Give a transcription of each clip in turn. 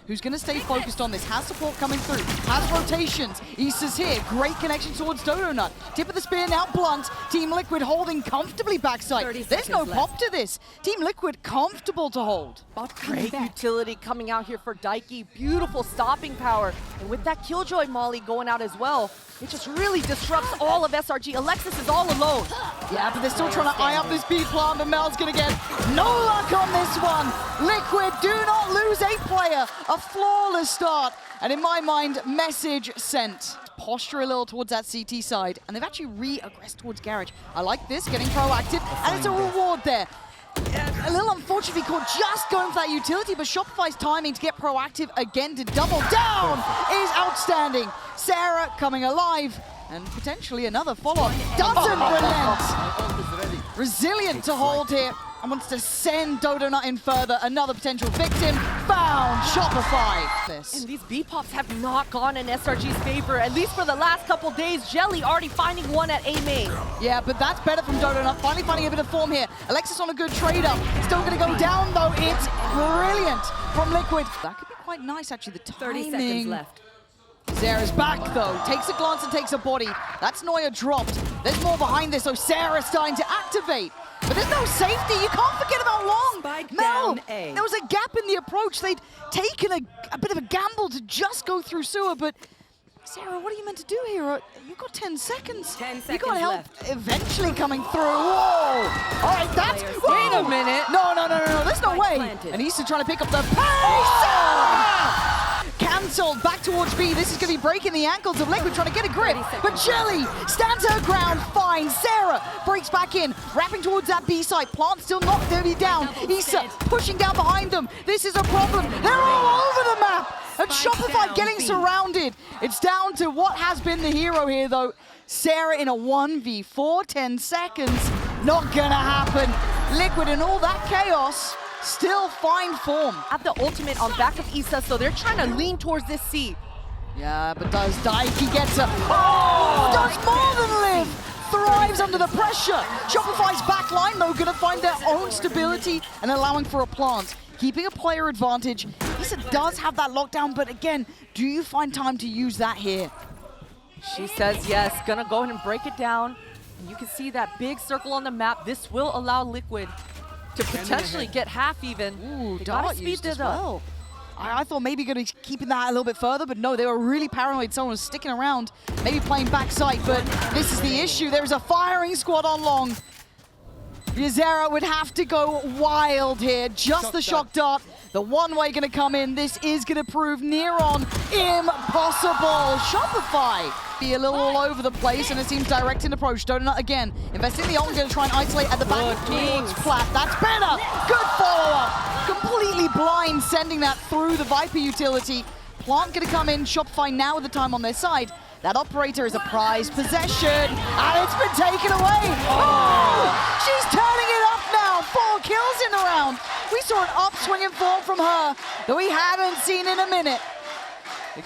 who's going to stay focused on this. Has support coming through, has rotations. Issa's here, great connection towards Dodo Nut. Tip of the spear now blunt. Team Liquid holding comfortably backside. There's no pop to this. Team Liquid comfortable to hold. Great utility coming out here for Daiki. Beautiful stopping power. And with that Killjoy molly going out as well, it just really disrupts all of SRG. Alexis is all alone. Yeah, but they're still trying to eye up this B plant, but Mel's gonna get no luck on this one. Liquid do not lose a player. A flawless start. And in my mind, message sent. Posture a little towards that CT side, and they've actually re-aggressed towards Garage. I like this, getting proactive, and it's a reward there. A little unfortunately caught just going for that utility, but Shopify's timing to get proactive again to double down is outstanding. Sarah coming alive, and potentially another follow-up. Doesn't relent. Resilient to hold here, and wants to send Dodo Nut in further. Another potential victim found. Shopify. And these B-Pops have not gone in SRG's favor, at least for the last couple days. Jelly already finding one at A main. Yeah, but that's better from Dodo Nut. Finally finding a bit of form here. Alexis on a good trade-up. Still going to go down, though. It's brilliant from Liquid. That could be quite nice, actually. The timing. 30 seconds left. Sarah's back, though. Takes a glance and takes a body. That's Neuer dropped. There's more behind this, so Sarah's starting to activate. But there's no safety. You can't forget about Long. Mel, there was a gap in the approach. They'd taken a bit of a gamble to just go through sewer, but Sarah, what are you meant to do here? You've got 10 seconds. 10 seconds you got help left. Eventually coming through. Whoa! All right, that's... Wait a minute. No. There's no way. Planted. And Issa trying to pick up the pace. Cancelled back towards B. This is going to be breaking the ankles of Liquid, trying to get a grip. But Jelly stands her ground fine. Sarah breaks back in, wrapping towards that B side. Plant still not going to be down. Issa pushing down behind them. This is a problem. They're all over the map. And Shopify getting surrounded. It's down to what has been the hero here, though. Sarah in a 1v4, 10 seconds. Not going to happen. Liquid in all that chaos. Still find form. At the ultimate on back of Issa, so they're trying to lean towards this C. Yeah, but does Daiki gets a... Oh! Does more than live! Thrives under the pressure. Shopify's back line, though, gonna find their own stability and allowing for a plant. Keeping a player advantage. Issa does have that lockdown, but again, do you find time to use that here? She says yes, gonna go ahead and break it down. And you can see that big circle on the map. This will allow Liquid to potentially get half even. Ooh, They Dart gotta speed used it as up. well. I thought maybe going to keeping that a little bit further, but no, they were really paranoid. Someone was sticking around, maybe playing backside, but this is the issue. There is a firing squad on Long. Yazera would have to go wild here. Just the shock dart. The one way going to come in. This is going to prove near on impossible. Shopify be a little all over the place, and it seems direct in approach. Dodo Nut again. Investing the ult, going to try and isolate at the back towards Plat. That's better. Good follow-up. Completely blind, sending that through the Viper utility. Plant going to come in. Shopify now with the time on their side. That operator is a prized possession, and it's been taken away. Oh! She's turning it up now. 4 kills in the round. We saw an upswing in form from her that we haven't seen in a minute.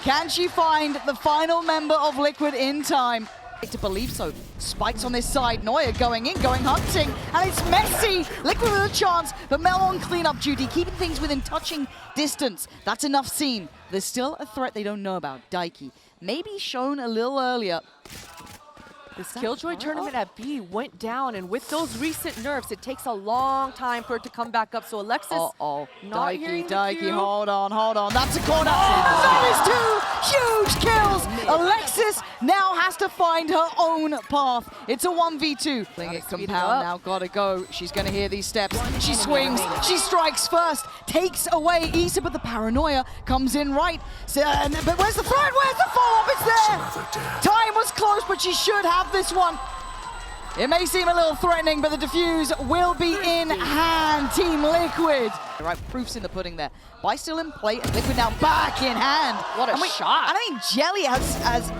Can she find the final member of Liquid in time? To believe so. Spikes on this side. Neuer going in, going hunting, and it's messy. Liquid with a chance, but Mel on cleanup duty, keeping things within touching distance. That's enough seen. There's still a threat they don't know about. Daiki, maybe shown a little earlier. This Killjoy tournament at B went down, and with those recent nerfs, it takes a long time for it to come back up. So Alexis, Daiki, hold on. That's a corner. That is 2 huge kills. Alexis now has to find her own path. It's a 1v2. Playing it compound now, gotta go. She's gonna hear these steps. She swings, she strikes first, takes away Issa, but the paranoia comes in right. So, but where's the threat? Where's the follow-up? It's there. Time was close, but she should have this one. It may seem a little threatening, but the defuse will be in hand. Team Liquid. The right proofs in the pudding there. Buy still in play, and Liquid now back in hand. What a shot. I mean, Jelly has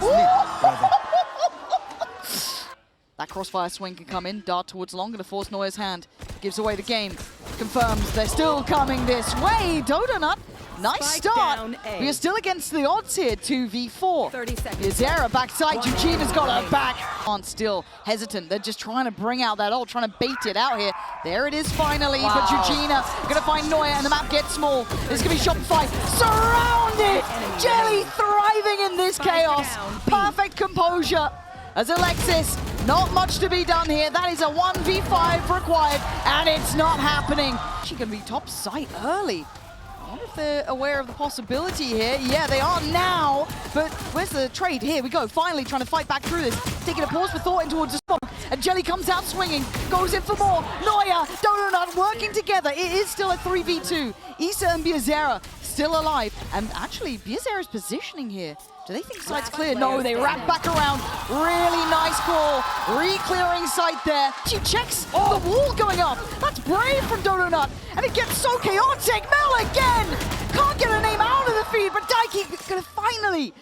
that crossfire swing can come in. Dart towards Long, gonna force Neuer's hand. Gives away the game. Confirms they're still coming this way. Dodo Nut. Nice start. We are still against the odds here, 2v4. 30 seconds. Yazera backside, Eugenia's got her back. Aren't still hesitant. They're just trying to bring out that ult, trying to bait it out here. There it is finally, but Eugenia gonna find Neuer and the map gets small. This is gonna be Shopify. Surround! it! Jelly thriving in this chaos. Perfect composure. As Alexis, not much to be done here. That is a 1v5 required, and it's not happening. She can be top site early. I wonder if they're aware of the possibility here. Yeah, they are now, but where's the trade? Here we go, finally trying to fight back through this. Taking a pause for thought in towards the spot, and Jelly comes out swinging, goes in for more. Noya, Donut working together. It is still a 3v2. Issa and Biazera still alive, and actually Biazera's positioning here. Do they think site's clear? No, they wrap back around. Really nice call. Re-clearing site there. She checks the wall going up. That's brave from Donut. And it gets so chaotic. Mel again. Can't get her name out of the feed, but Daiki gonna finally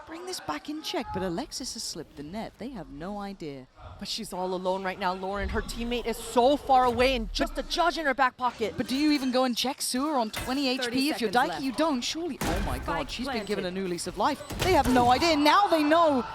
bring this back in check. But Alexis has slipped the net. They have no idea. But she's all alone right now, Lauren. Her teammate is so far away and just a judge in her back pocket. But do you even go and check Sewer on 20 HP? If you're Daiki, left. you don't. Surely. Oh my god, she's been given a new lease of life. They have no idea. Now they know.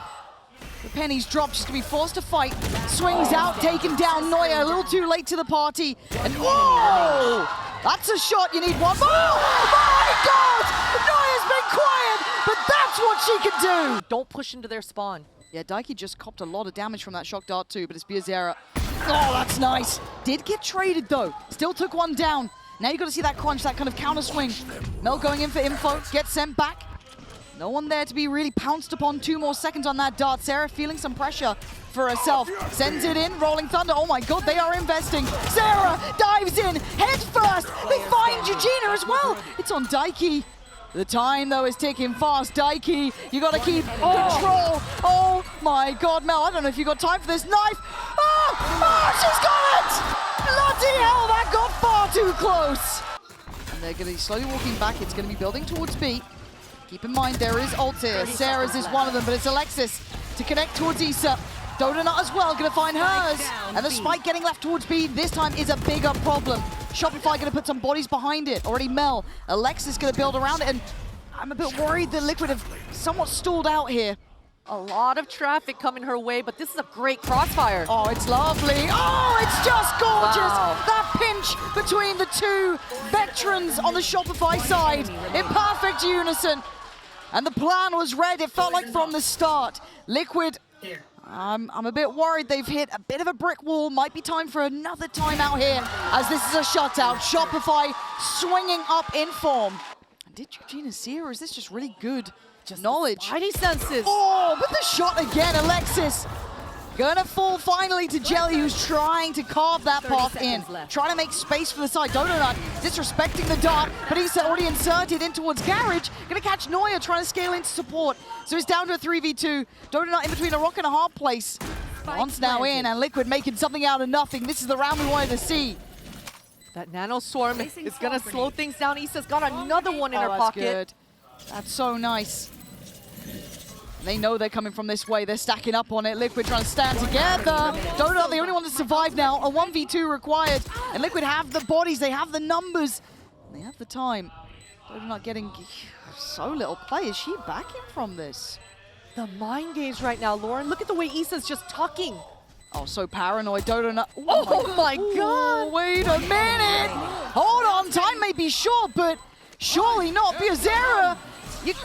The pennies dropped. She's going to be forced to fight. Swings out, taken down. Noya a little too late to the party. And oh! That's a shot. You need one more. Oh my god! Noya's been quiet, but that's what she can do. Don't push into their spawn. Yeah, Daiki just copped a lot of damage from that shock dart too, but it's Biazera. Oh, that's nice. Did get traded though. Still took one down. Now you got to see that crunch, that kind of counter swing. Mel going in for info, gets sent back. No one there to be really pounced upon. 2 more seconds on that dart. Sarah feeling some pressure for herself. Sends it in, Rolling Thunder. Oh my god, they are investing. Sarah dives in, head first. They find Eugenia as well. It's on Daiki. The time, though, is ticking fast. Daiki, you got to keep control. Oh, my God, Mel, I don't know if you got time for this knife. She's got it! Bloody hell, that got far too close. And they're going to be slowly walking back. It's going to be building towards B. Keep in mind, there is ult here. Sarah's is one of them, but it's Alexis to connect towards Issa. Donut as well, going to find hers. And the spike getting left towards B this time is a bigger problem. Shopify going to put some bodies behind it. Already Mel. Alexis going to build around it. And I'm a bit worried that Liquid have somewhat stalled out here. A lot of traffic coming her way, but this is a great crossfire. Oh, it's lovely. Oh, it's just gorgeous. Wow. That pinch between the two veterans on the Shopify side in perfect unison. And the plan was read. It felt like from the start. Liquid, I'm a bit worried they've hit a bit of a brick wall. Might be time for another timeout here, as this is a shutout. Shopify swinging up in form. And did Eugenia see her, or is this just really good knowledge? Spidey senses. Oh, but the shot again, Alexis. Gonna fall finally to Jelly, who's trying to carve that path in. Trying to make space for the side. Donut disrespecting the dart, but he's already inserted in towards Garage. Gonna catch Noya trying to scale into support. So he's down to a 3v2. Donut in between a rock and a hard place. Once now in, and Liquid making something out of nothing. This is the round we wanted to see. That nano swarm is gonna slow things down. Issa's got another one in her pocket. Good. That's so nice. They know they're coming from this way. They're stacking up on it. Liquid trying to stand together. Donut, the only one to survive now. A 1v2 required. And Liquid have the bodies. They have the numbers. They have the time. Donut getting so little play. Is she backing from this? The mind games right now, Lauren. Look at the way Issa's just tucking. Oh, so paranoid. Donut. Oh my god. Wait a minute. Hold on. Time may be short, but surely not. Biazera.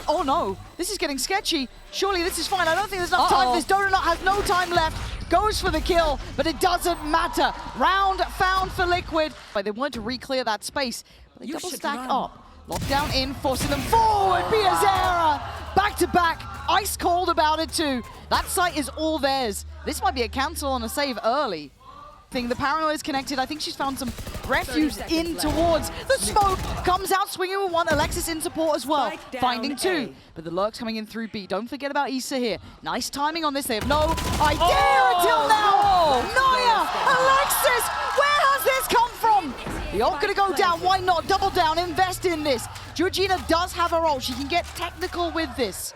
Oh no, this is getting sketchy. Surely this is fine. I don't think there's enough time for this. Donut has no time left. Goes for the kill, but it doesn't matter. Round found for Liquid. They wanted to re-clear that space, but they double stack up. Lockdown in, forcing them forward. Biazera, back to back. Ice cold about it too. That site is all theirs. This might be a cancel on a save early. The paranoia is connected. I think she's found some refuge in towards the smoke. Comes out swinging with one. Alexis in support as well. Finding two. But the lurk's coming in through B. Don't forget about Issa here. Nice timing on this. They have no idea until now. Noya, Alexis, where has this come from? The ult gonna go down. Why not? Double down. Invest in this. Georgina does have her ult. She can get technical with this.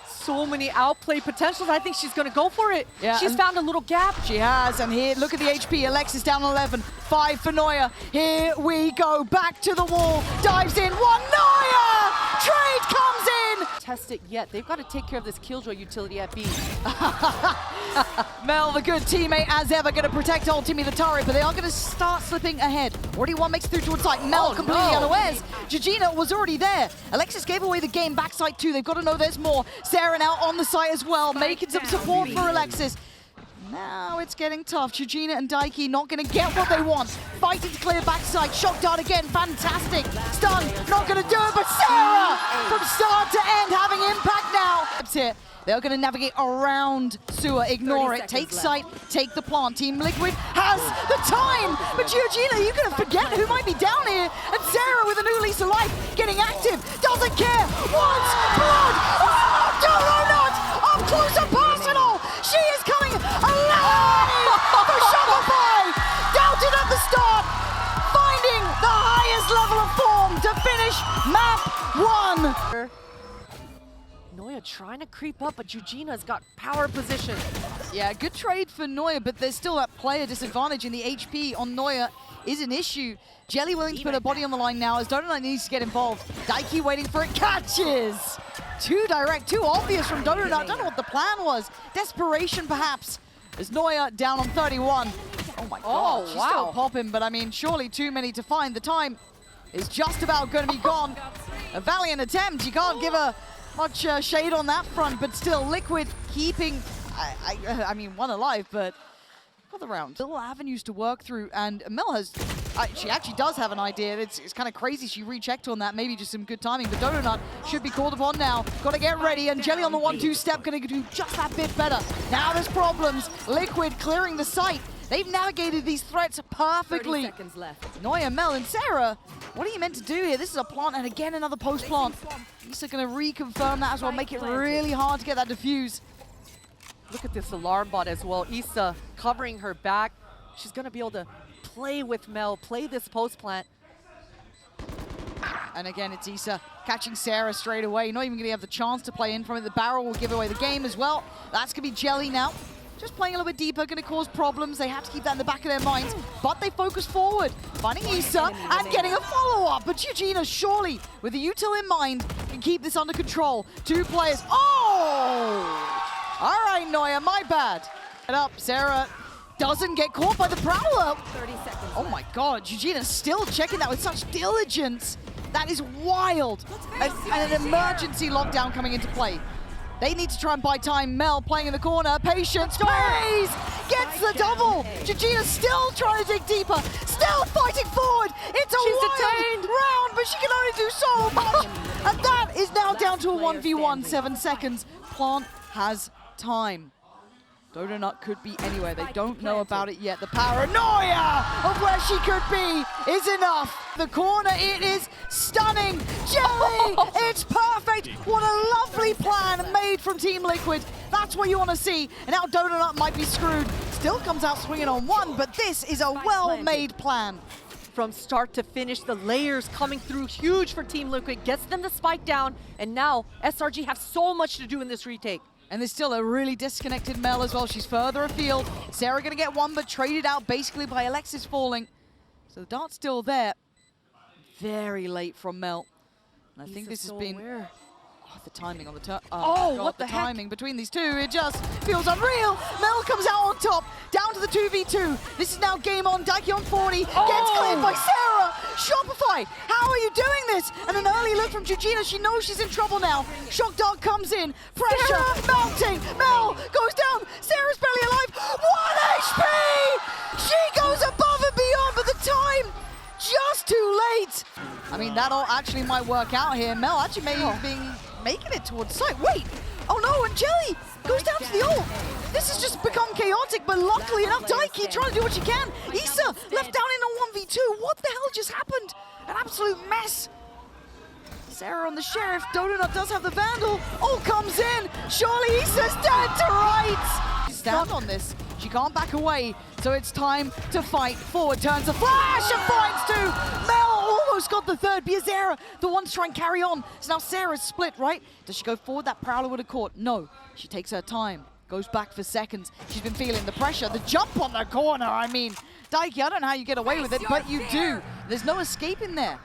So many outplay potentials. I think she's going to go for it. Yeah, she's found a little gap. She has, and here, look at the HP. Alexis down 11. 5 for Noya. Here we go. Back to the wall. Dives in. One Noya! Trade comes in! Test it yet. They've got to take care of this Killjoy utility at B. Mel, the good teammate as ever, going to protect ultimately the turret, but they are going to start slipping ahead. Already one makes it through towards site. Mel completely unawares. Georgina was already there. Alexis gave away the game backside too. They've got to know there's more. Sarah now on the site as well, making some support for Alexis. Now it's getting tough. Georgina and Daiki not going to get what they want. Fighting to clear backside. Shock dart again. Fantastic. Stun. Not going to do it, but Sarah from start to end having impact now. Here. They're going to navigate around Sewer, ignore it, take sight, take the plant. Team Liquid has the time, but Georgina, you're going to forget who might be down here. And Sarah with a new lease of life, getting active, doesn't care, wants blood. Oh, Donut, up close and personal. She is coming alive for Shopify. Doubted at the start, finding the highest level of form to finish map 1. Noya trying to creep up, but Georgina's got power position. Yeah, good trade for Noya, but there's still that player disadvantage, and the HP on Noya is an issue. Jelly willing to put her body on the line now as Donut needs to get involved. Daiki waiting for it, catches! Too direct, too obvious from Donut. I don't know what the plan was. Desperation, perhaps, as Noya down on 31. Oh my god, she's still popping, but I mean, surely too many to find. The time is just about going to be gone. A valiant attempt, you can't give her much shade on that front, but still Liquid keeping, I mean, one alive, but for the round. Little avenues to work through, and Mel has, she actually does have an idea. It's kind of crazy she rechecked on that, maybe just some good timing, but Donut should be called upon now. Got to get ready, and Jelly on the 1-2 step, going to do just that bit better. Now there's problems. Liquid clearing the site. They've navigated these threats perfectly. 30 seconds left. Noya, Mel, and Sarah, what are you meant to do here? This is a plant, and again, another post-plant. Issa going to reconfirm that as well, make it really hard to get that defuse. Look at this alarm bot as well. Issa covering her back. She's going to be able to play with Mel, play this post-plant. And again, it's Issa catching Sarah straight away. Not even going to have the chance to play in from it. The barrel will give away the game as well. That's going to be Jelly now. Just playing a little bit deeper, going to cause problems. They have to keep that in the back of their minds, but they focus forward, finding Issa and getting a follow-up. But Georgina, surely, with the util in mind, can keep this under control. 2 players. Oh! All right, Noya, my bad. Get up, Sarah doesn't get caught by the Prowler. 30 seconds Oh my god, Georgina still checking that with such diligence. That is wild. And an emergency lockdown coming into play. They need to try and buy time. Mel playing in the corner. Patience. Stays! Gets the double. Georgina still trying to dig deeper. Still fighting forward. It's a wild round, but she can only do so much. And that is now down to a 1v1, 7 seconds. Plant has time. Donut could be anywhere. They don't know about it yet. The paranoia of where she could be is enough. The corner, it is stunning. Jelly, it's perfect. What a lovely plan made from Team Liquid. That's what you want to see. And now Donut might be screwed. Still comes out swinging on 1, but this is a well-made plan. From start to finish, the layers coming through huge for Team Liquid, gets them to spike down, and now SRG have so much to do in this retake. And there's still a really disconnected Mel as well. She's further afield. Sarah gonna get one, but traded out basically by Alexis falling. So the dart's still there. Very late from Mel. And I think this has been... Oh, the timing on the turn. Oh, what the timing between these two, it just feels unreal. Mel comes out on top, down to the 2v2. This is now game on. Daiki on 40, gets cleared by Sarah. Shopify, how are you doing this? And an early look from Georgina. She knows she's in trouble now. Shock dart comes in, pressure mounting. Mel goes down. Sarah's barely alive. 1 HP. She goes above and beyond, but the time just too late. I mean, that all actually might work out here. Mel actually may have been making it towards site. Wait! Oh no, and Jelly goes down to the ult. This has just become chaotic, but luckily enough, Daiki trying to do what she can. Issa left down in a 1v2. What the hell just happened? An absolute mess. Sarah on the Sheriff. Donut does have the Vandal. All comes in. Surely Issa's dead to rights. Stand on this. She can't back away, so it's time to fight. Forward turns a flash and finds 2. Mel almost got the third. Biazera, the one to try and carry on. So now Sarah's split, right? Does she go forward? That Prowler would have caught. No, she takes her time. Goes back for seconds. She's been feeling the pressure. The jump on the corner, I mean. Daiki, I don't know how you get away with it, but you do. There's no escaping there.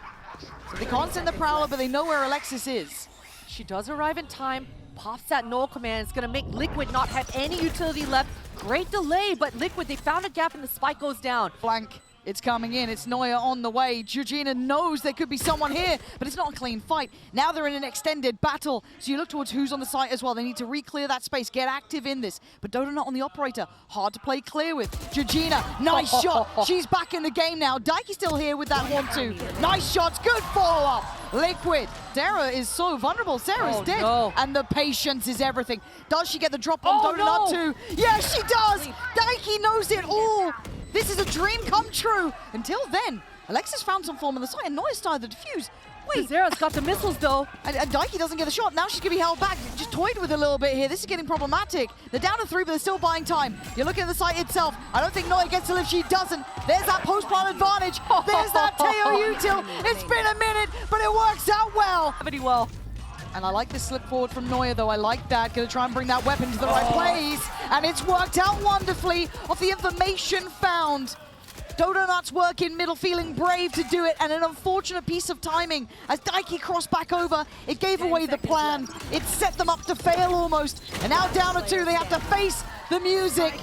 So they can't send the Prowler, but they know where Alexis is. She does arrive in time, pops that null command. It's going to make Liquid not have any utility left Great delay, but Liquid, they found a gap and the spike goes down. Flank. It's coming in. It's Neuer on the way. Georgina knows there could be someone here, but it's not a clean fight. Now they're in an extended battle, so you look towards who's on the site as well. They need to re-clear that space, get active in this. But Dodo not on the operator. Hard to play clear with. Georgina, nice shot. She's back in the game now. Daiki's still here with that 1-2. Nice shots, good follow-up. Liquid. Sarah is so vulnerable. Sarah's dead. No. And the patience is everything. Does she get the drop on Dodo no. too? Yes, she does. Daiki knows it all. This is a dream come true. Until then, Alexis found some form on the side and Neuer started the defuse. Wait, Zera's got the missiles though. and Daiki doesn't get a shot. Now she's going to be held back. Just toyed with a little bit here. This is getting problematic. They're down to 3, but they're still buying time. You're looking at the site itself. I don't think Neuer gets to live. She doesn't. There's that post-plant advantage. There's that Teo util. It's been a minute, but it works out well. Pretty well. And I like this slip forward from Neuer, though. I like that. Going to try and bring that weapon to the right place. And it's worked out wonderfully off the information found. Dodonut's work in middle, feeling brave to do it, and an unfortunate piece of timing. As Daiki crossed back over, it gave away the plan. It set them up to fail almost. And now down to 2, they have to face the music.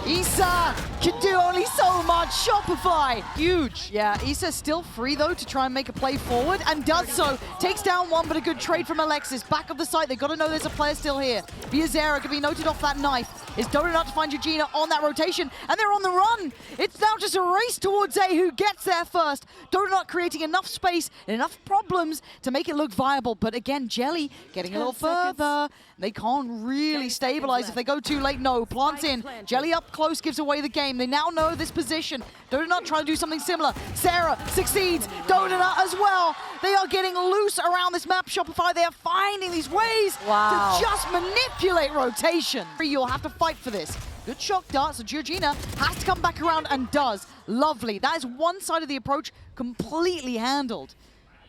Issa can do only so much. Shopify, huge. Yeah, Issa's still free though to try and make a play forward, and does so. Takes down one, but a good trade from Alexis. Back of the site, they got to know there's a player still here. Biazera can be noted off that knife. Is Donut to find Georgina on that rotation, and they're on the run. It's now just a race towards A who gets there first. Donut creating enough space and enough problems to make it look viable, but again, Jelly getting a little further. They can't really stabilize if they go too late. No, plants in. Jelly up close gives away the game. They now know this position. Donut trying to do something similar. Sarah succeeds. Donut as well. They are getting loose around this map. Shopify, they are finding these ways to just manipulate rotation. You'll have to fight for this. Good shock dart, so Georgina has to come back around and does. Lovely. That is one side of the approach completely handled.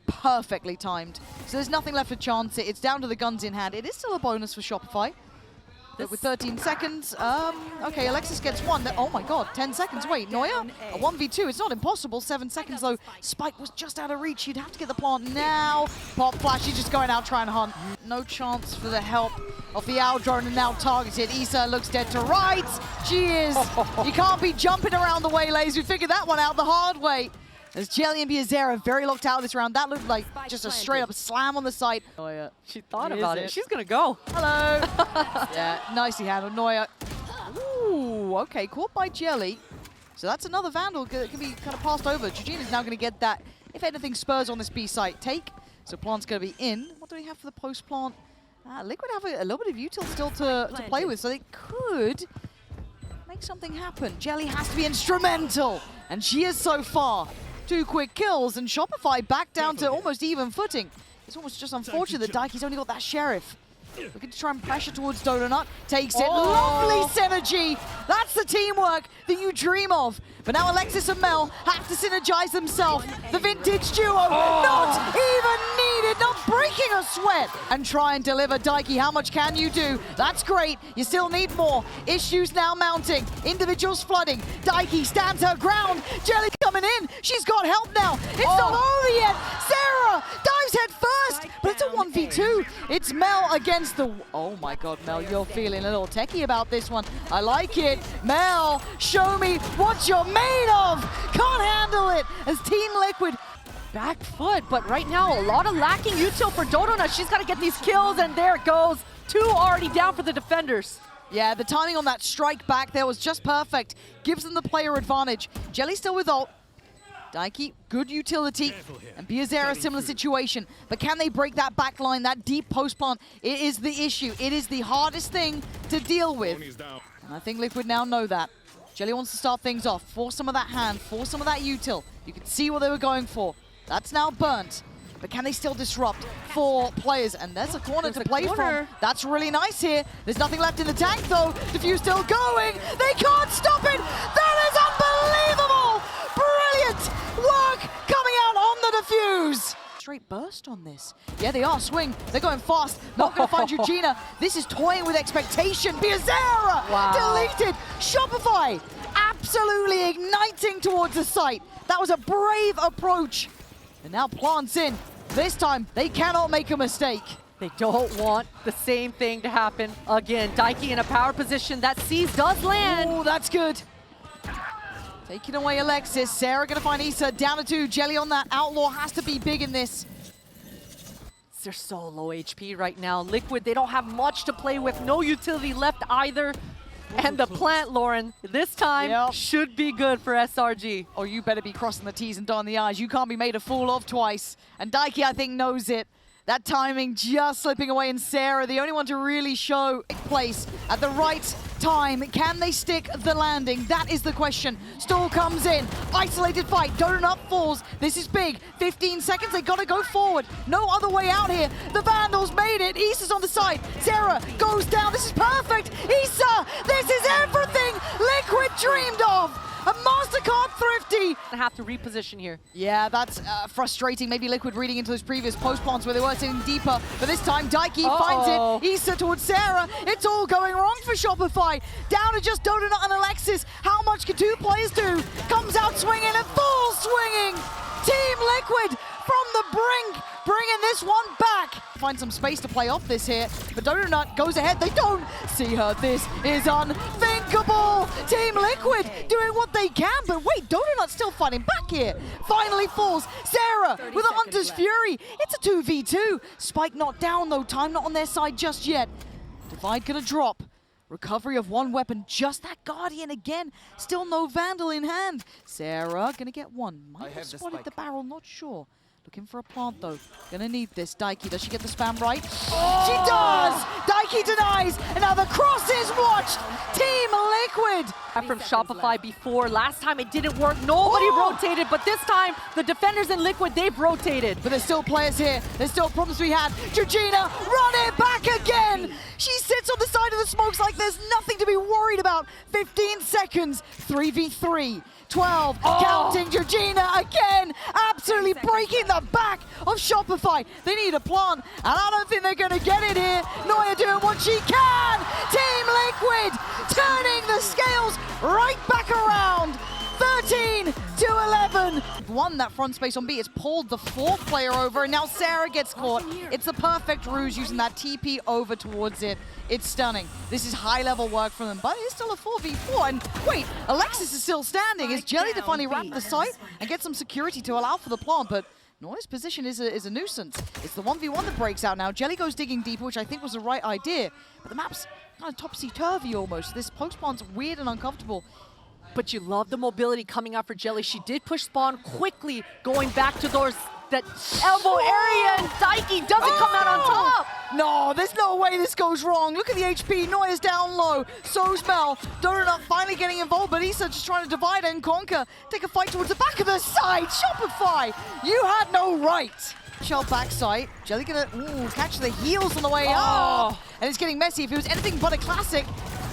Perfectly timed. So there's nothing left to chance it. It's down to the guns in hand. It is still a bonus for Shopify. But with 13 seconds, okay, Alexis gets one. Oh my god, 10 seconds. Wait, Neuer? A 1v2, it's not impossible. 7 seconds though. Spike was just out of reach. He'd have to get the plant now. Pop flash, he's just going out trying to hunt. No chance for the help of the owl drone, and now targeted. Issa looks dead to rights. She is. You can't be jumping around the waylays. We figured that one out the hard way. As Jelly and Biazera very locked out this round. That looked like just a straight up slam on the site. Neuer. She thought about it. She's gonna go. Hello. Yeah, nicely handled. Neuer. Ooh, okay, caught by Jelly. So that's another Vandal that can be kind of passed over. Georgina's now going to get that, if anything, Spurs on this B site. Take. So plant's going to be in. What do we have for the post plant? Liquid have a little bit of util still to play with, so they could make something happen. Jelly has to be instrumental, and she is so far. 2 quick kills, and Shopify back down to almost even footing. It's almost just unfortunate that Daiki's only got that Sheriff. Looking to try and pressure towards Donut. Takes it. Lovely synergy. That's the teamwork that you dream of. But now Alexis and Mel have to synergize themselves. The vintage duo, not even needed, not breaking a sweat. And try and deliver. Daiki, how much can you do? That's great. You still need more. Issues now mounting. Individuals flooding. Daiki stands her ground. Jelly coming in. She's got help now. It's not over yet. Sarah dives head first, but it's a 1v2. It's Mel against the... Oh my god, Mel, you're feeling a little techie about this one. I like it. Mel, show me what you're made of. Can't handle it as Team Liquid. Back foot, but right now a lot of lacking util for Dodona. She's got to get these kills, and there it goes. 2 already down for the defenders. Yeah, the timing on that strike back there was just perfect. Gives them the player advantage. Jelly still with ult. Daiki, good utility, and Biazera, similar situation. But can they break that back line, that deep post plant? It is the issue. It is the hardest thing to deal with. And I think Liquid now know that. Jelly wants to start things off, force some of that hand, force some of that util. You can see what they were going for. That's now burnt. But can they still disrupt 4 players? And there's a corner to play from. That's really nice here. There's nothing left in the tank though. Diffuse still going. They can't stop it. That is unbelievable. Brilliant work coming out on the defuse. Straight burst on this. Yeah, they are. Swing. They're going fast. Not going to find Georgina. This is toying with expectation. Biazera deleted. Shopify absolutely igniting towards the site. That was a brave approach. And now plants in. This time, they cannot make a mistake. They don't want the same thing to happen again. Daiki in a power position. That seize does land. Oh, that's good. Taking away Alexis. Sarah gonna find Issa down to 2. Jelly on that. Outlaw has to be big in this. They're so low HP right now. Liquid, they don't have much to play with. No utility left either. And the plant, Lauren, this time should be good for SRG. Oh, you better be crossing the T's and dotting the I's. You can't be made a fool of twice. And Daiki, I think, knows it. That timing just slipping away, and Sarah, the only one to really show place at the right time. Can they stick the landing? That is the question. Stall comes in. Isolated fight. Donut falls. This is big. 15 seconds. They gotta go forward. No other way out here. The Vandals made it. Issa's on the side. Sarah goes down. This is perfect. Issa, this is everything Liquid dreamed of. A MasterCard Thrifty. Have to reposition here. Yeah, that's frustrating. Maybe Liquid reading into those previous post plants where they were sitting deeper. But this time, Daiki finds it. Issa towards Sarah. It's all going wrong for Shopify. Down to just Donut and Alexis. How much can 2 players do? Comes out swinging and full swinging. Team Liquid from the brink, bringing this one back. Find some space to play off this here, but Donut goes ahead. They don't see her. This is unthinkable. Team Liquid doing what they can, but wait, Donut's still fighting back here. Finally falls. Sarah with a Hunter's Fury. It's a 2v2. Spike not down though. Time not on their side just yet. Divide gonna drop. Recovery of 1 weapon, just that Guardian again. Still no Vandal in hand. Sarah gonna get 1. Might have spotted the barrel, not sure. Looking for a plant though. Gonna need this. Daiki, does she get the spam right? Oh! She does! Daiki denies, and now the cross is watched. Team Liquid. From Shopify before. Last time it didn't work. Nobody rotated, but this time the defenders in Liquid, they've rotated. But there's still players here. There's still problems to be had. Georgina, run it back again. She sits on the side of the smokes like there's nothing to be worried about. 15 seconds, 3v3. 12, counting Georgina again, absolutely breaking the back of Shopify. They need a plant, and I don't think they're gonna get it here. Noya doing what she can. Team Liquid turning the scales right back around. 13 to 11. Won that front space on B. It's pulled the 4th player over, and now Sarah gets caught. It's the perfect ruse using that TP over towards it. It's stunning. This is high-level work from them, but it's still a 4v4. And wait, Alexis is still standing. Is Jelly to finally wrap the site and get some security to allow for the plant? But Noya's position is a nuisance. It's the 1v1 that breaks out now. Jelly goes digging deeper, which I think was the right idea. But the map's kind of topsy-turvy almost. This post plant's weird and uncomfortable. But you love the mobility coming out for Jelly. She did push spawn quickly, going back to that elbow area, and Daiki doesn't come out on top. No, there's no way this goes wrong. Look at the HP. Noya's down low. So's Mel. Donut finally getting involved, but Issa just trying to divide and conquer. Take a fight towards the back of the side. Shopify, you had no right. Shell backside. Jelly gonna catch the heels on the way up. And it's getting messy. If it was anything but a classic,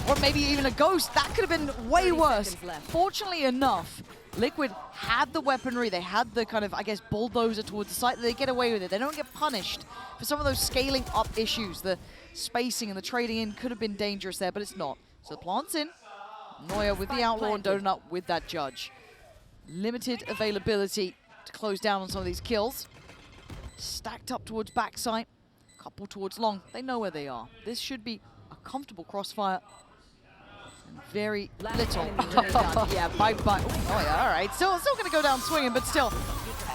or maybe even a ghost, that could have been way worse. Fortunately enough, Liquid had the weaponry, they had the kind of, I guess, bulldozer towards the site, that they get away with it. They don't get punished for some of those scaling up issues. The spacing and the trading in could have been dangerous there, but it's not. So the plant's in. Noya with the Outlaw and Donut with that Judge. Limited availability to close down on some of these kills. Stacked up towards backside, couple towards long. They know where they are. This should be a comfortable crossfire. And very little. Yeah, bye-bye. Oh, yeah, all right. Still going to go down swinging, but still.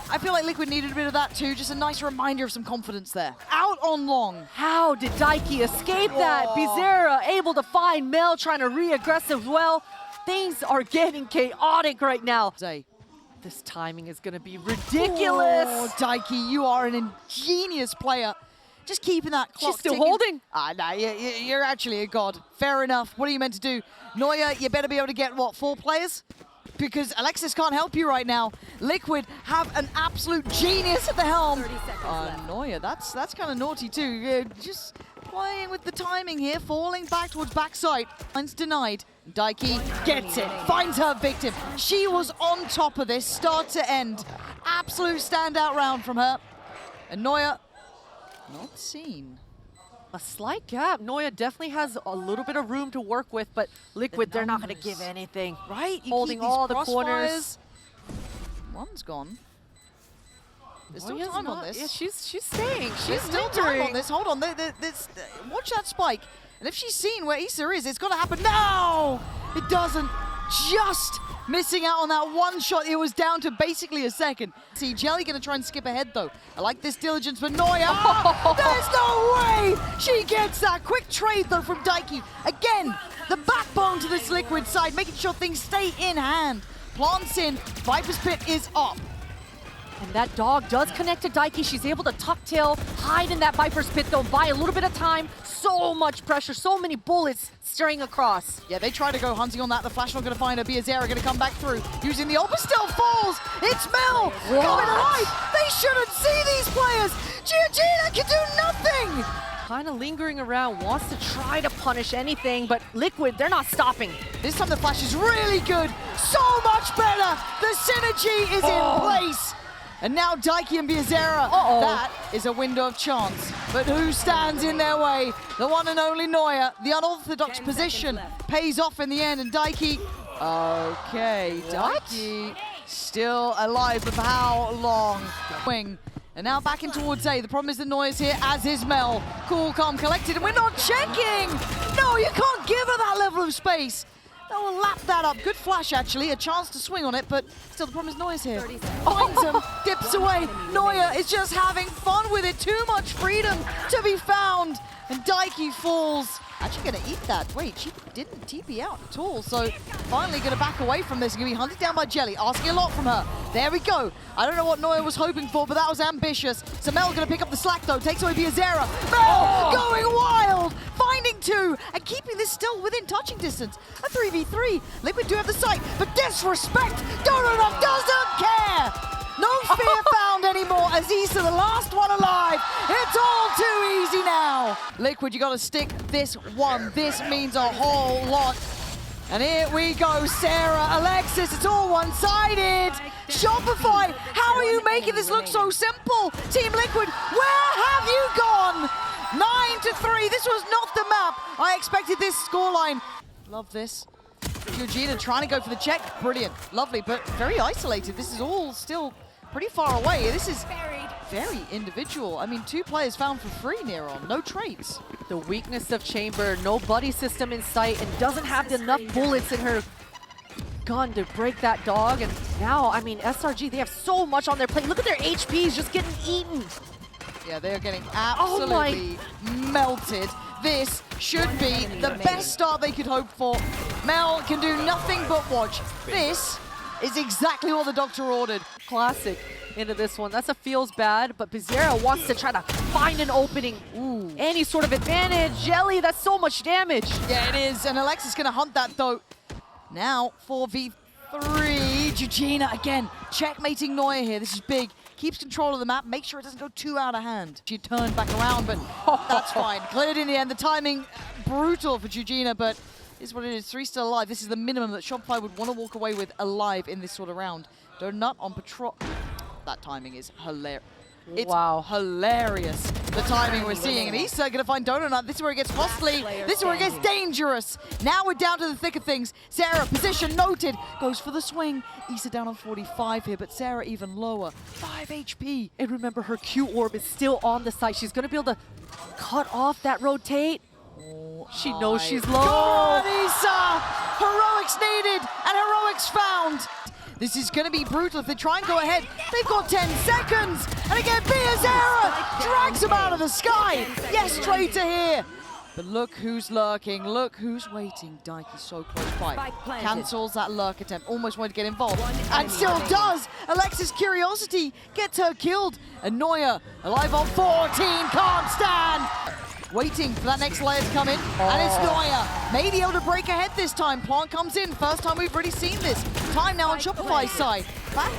I feel like Liquid needed a bit of that too. Just a nice reminder of some confidence there. Out on long. How did Daiki escape that? Bizarra able to find Mel, trying to re-aggressive as well. Things are getting chaotic right now. This timing is going to be ridiculous. Oh, Daiki, you are an ingenious player. Just keeping that clock She's still ticking. holding. Nah, you're actually a god. Fair enough. What are you meant to do? Noya, you better be able to get, what, 4 players? Because Alexis can't help you right now. Liquid have an absolute genius at the helm. Noya, that's kind of naughty too. Just playing with the timing here, falling back towards backside. Mine's denied. Daiki gets it, finds her victim. She was on top of this, start to end. Absolute standout round from her. And Noya, not seen. A slight gap. Noya definitely has a little bit of room to work with, but Liquid, they're not going to give anything. Right? Holding all the corners. One's gone. There's still time on this. Yeah, she's staying. There's still time on this. Hold on. Watch that spike. And if she's seen where Issa is, it's got to happen now. It doesn't. Just missing out on that one shot. It was down to basically a second. See, Jelly going to try and skip ahead, though. I like this diligence for Noya. There's no way she gets that. Quick trade, though, from Daiki. Again, the backbone to this Liquid side, making sure things stay in hand. Plants in. Viper's Pit is up. And that dog does connect to Daiki. She's able to tuck tail, hide in that Viper's Pit, though, buy a little bit of time. So much pressure, so many bullets staring across. Yeah, they try to go hunting on that. The flash not going to find her. Biazera going to come back through. Using the ult, but still falls. It's Mel coming alive. They shouldn't see these players. Giorgina can do nothing. Kind of lingering around, wants to try to punish anything, but Liquid, they're not stopping. This time the flash is really good. So much better. The synergy is in place. And now Daiki and Biazera. That is a window of chance. But who stands in their way? The one and only Noya. The unorthodox position pays off in the end. And Daiki, okay, Daiki still alive, but for how long? Wing. And now back in towards A. The problem is the Noya's here, as is Mel. Cool, calm, collected, and we're not checking! No, you can't give her that level of space. That will lap that up. Good flash, actually. A chance to swing on it, but still the problem is Noya's here. Finds him, dips away. Noya is just having fun with it. Too much freedom to be found. And Daiki falls. Actually going to eat that. Wait, she didn't TP out at all. So finally going to back away from this. Going to be hunted down by Jelly. Asking a lot from her. There we go. I don't know what Noya was hoping for, but that was ambitious. So Mel going to pick up the slack, though. Takes away Biazera. Mel going wild. Finding two. And keeping this still within touching distance. A 3v3. Liquid do have the sight, but disrespect. Donut doesn't care. No fear found anymore as Issa, the last one alive. It's all too easy now. Liquid, you got to stick this one. This means a whole lot. And here we go, Sarah, Alexis, it's all one-sided. Shopify, how are you making this look so simple? Team Liquid, where have you gone? 9-3, this was not the map. I expected this scoreline. Love this. Georgina trying to go for the check. Brilliant. Lovely, but very isolated. This is all still pretty far away. This is very individual. I mean, two players found for free near on. No traits. The weakness of Chamber, no buddy system in sight, and doesn't have enough bullets in her gun to break that dog. And now, I mean, SRG, they have so much on their plate. Look at their HPs just getting eaten. Yeah, they are getting absolutely melted. This should be the best start they could hope for. Mel can do nothing but watch. This is exactly what the doctor ordered. Classic into this one. That's a feels bad, but Biazera wants to try to find an opening. Ooh. Any sort of advantage. Jelly, that's so much damage. Yeah, it is. And Alexis going to hunt that, though. Now, 4v3. Georgina again, checkmating Noya here. This is big. Keeps control of the map, make sure it doesn't go too out of hand. She turned back around, but that's fine. Cleared in the end. The timing, brutal for Georgina, but is what it is. 3 still alive. This is the minimum that Shopify would want to walk away with alive in this sort of round. Donut on patrol. That timing is hilarious. It's hilarious, the timing we're seeing. And Issa going to find Donut. This is where it gets costly. This is where it gets dangerous. Now we're down to the thick of things. Sarah, position noted, goes for the swing. Issa down on 45 here, but Sarah even lower. 5 HP. And remember, her Q orb is still on the site. She's going to be able to cut off that rotate. She knows she's low. God, Issa! Heroics needed and heroics found. This is going to be brutal if they try and go ahead. They've got 10 seconds. And again, Biazera drags him out of the sky. Yes, straight to here. But look who's lurking. Look who's waiting. Daiki so close by. Cancels that lurk attempt. Almost wanted to get involved. And still does. Alexis' curiosity gets her killed. And Noya, alive on 14, can't stand. Waiting for that next layer to come in, and it's Noya. Maybe able to break ahead this time. Plant comes in. First time we've really seen this. Time now on Shopify's side. Back,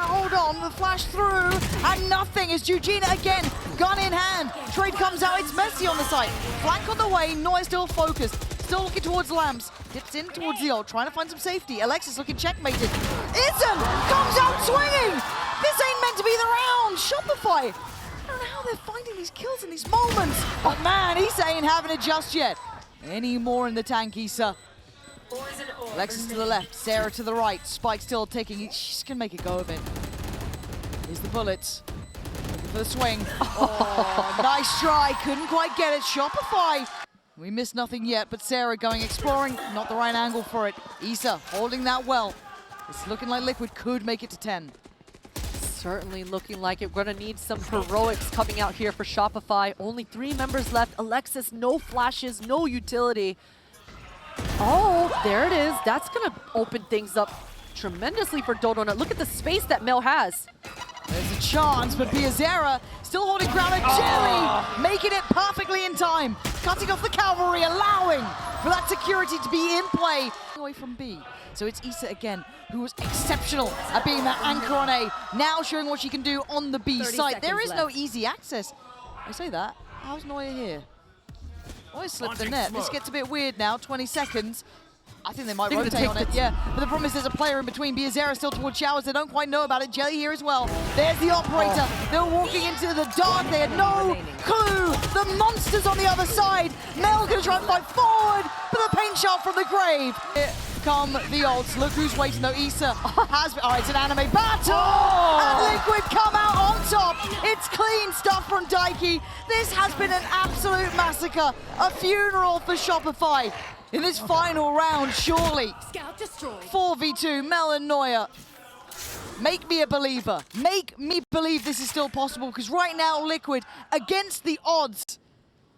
hold on, the flash through, and nothing is Georgina again. Gun in hand. Trade comes out. It's messy on the side. Flank on the way. Noya still focused. Still looking towards Lamps. Dips in towards the ult, trying to find some safety. Alexis looking checkmated. Isn't! Comes out swinging! This ain't meant to be the round. Shopify. I don't know how they're finding these kills in these moments. But man, Issa ain't having it just yet. Any more in the tank, Issa. Alexis to the left, Sarah to the right. Spike still taking it. She's going to make a go of it. Here's the bullets. for the swing. Oh, nice try. Couldn't quite get it. Shopify. We missed nothing yet, but Sarah going exploring. Not the right angle for it. Issa holding that well. It's looking like Liquid could make it to 10. Certainly looking like it. We're going to need some heroics coming out here for Shopify. Only 3 members left. Alexis, no flashes, no utility. Oh, there it is. That's going to open things up tremendously for Dodonut. Look at the space that Mel has. There's a chance, but Biazera still holding ground at Jelly, making it perfectly in time. Cutting off the cavalry, allowing for that security to be in play. Away from B. So it's Issa again, who was exceptional at being that anchor on A. Now showing what she can do on the B side. There is no easy access. I say that. How's Neuer here? Neuer slipped the net. This gets a bit weird now. 20 seconds. I think they might rotate on it, yeah. But the problem is there's a player in between. Biazera still towards Showers. They don't quite know about it. Jelly here as well. There's the operator. They're walking into the dark. They had no clue. The monster's on the other side. Mel gonna try and fight forward, but the paint shot from the grave. Here come the ults. Look who's waiting though. Issa has been, it's an anime battle. And Liquid come out on top. It's clean stuff from Daiki. This has been an absolute massacre. A funeral for Shopify. In this final round, surely. 4v2, Mel and Neuer. Make me a believer. Make me believe this is still possible, because right now, Liquid, against the odds,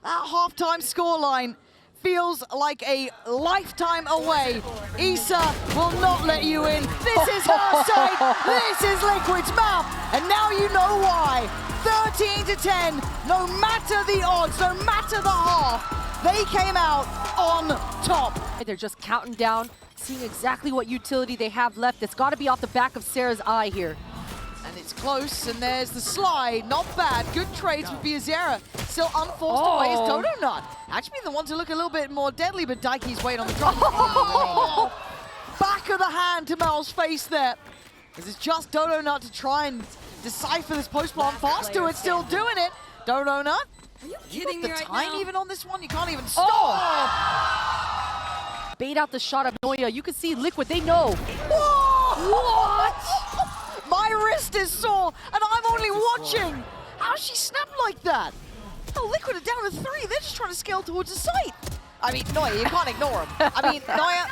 that halftime scoreline feels like a lifetime away. Issa will not let you in. This is her side. This is Liquid's map. And now you know why. 13-10, no matter the odds, no matter the half, they came out on top. They're just counting down, seeing exactly what utility they have left. It's got to be off the back of Sarah's eye here. And it's close, and there's the slide. Not bad. Good trades with Biazera. Still unforced away is Dodonut. Actually the one to look a little bit more deadly, but Daiki's waiting on the drop. Back of the hand to Mel's face there. This is just Dodonut to try and decipher this post plant. Fast to it, still doing it. Dodonut. Are you kidding me right now? The time even on this one? You can't even stop. Bait out the shot of Neuer. You can see Liquid, they know. Whoa! What? My wrist is sore, and I'm only watching. How she snapped like that? Oh, Liquid are down to 3. They're just trying to scale towards the site. I mean, Neuer, you can't ignore him. I mean, Neuer,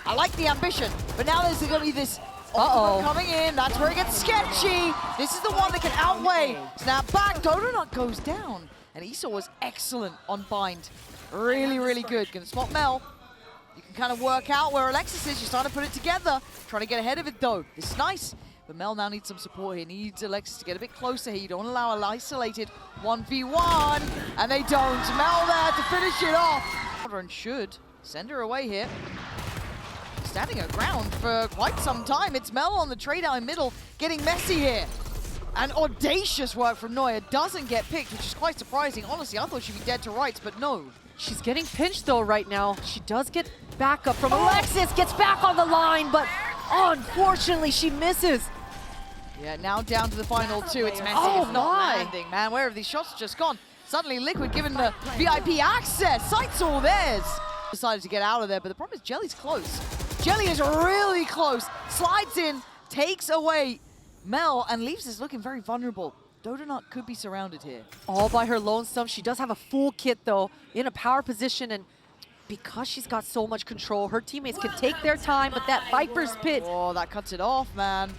I like the ambition, but now there's going to be this coming in. That's where it gets sketchy. This is the one that can outweigh. Snap back. Dodonut goes down. And Issa was excellent on bind. Really, really good. Gonna spot Mel. You can kind of work out where Alexis is. You're starting to put it together. Trying to get ahead of it though. This is nice. But Mel now needs some support here. Needs Alexis to get a bit closer here. You don't allow an isolated 1v1. And they don't. Mel there to finish it off. And should send her away here. Standing her ground for quite some time. It's Mel on the trade out in middle. Getting messy here. And audacious work from Neuer. Doesn't get picked, which is quite surprising. Honestly, I thought she'd be dead to rights, but no. She's getting pinched though right now. She does get backup from Alexis. Gets back on the line, but unfortunately she misses. Yeah, now down to the final 2. It's messy. It's not landing, man. Where have these shots just gone? Suddenly Liquid given the VIP access. Sight's all theirs. Decided to get out of there, but the problem is Jelly's close. Jelly is really close. Slides in, takes away Mel, and leaves us looking very vulnerable. Dodonut could be surrounded here. All by her lonesome. She does have a full kit though, in a power position, and because she's got so much control, her teammates can take their time, but that Viper's Pit. Oh, that cuts it off, man.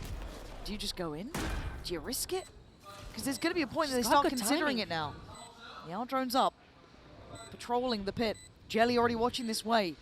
Do you just go in? Do you risk it? Because there's going to be a point that they start considering it now. The out drone's up, patrolling the pit. Jelly already watching this way.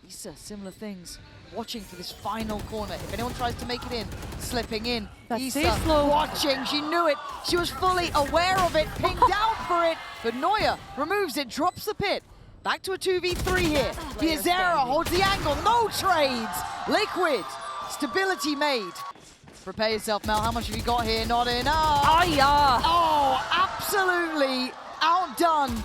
Issa, similar things. Watching for this final corner. If anyone tries to make it in, slipping in. Issa watching, she knew it. She was fully aware of it, pinged out for it. But Neuer removes it, drops the pit. Back to a 2v3 here. Biazera holds the angle, no trades. Liquid, stability made. Prepare yourself, Mel. How much have you got here? Not enough. Oh, yeah. Oh, absolutely outdone.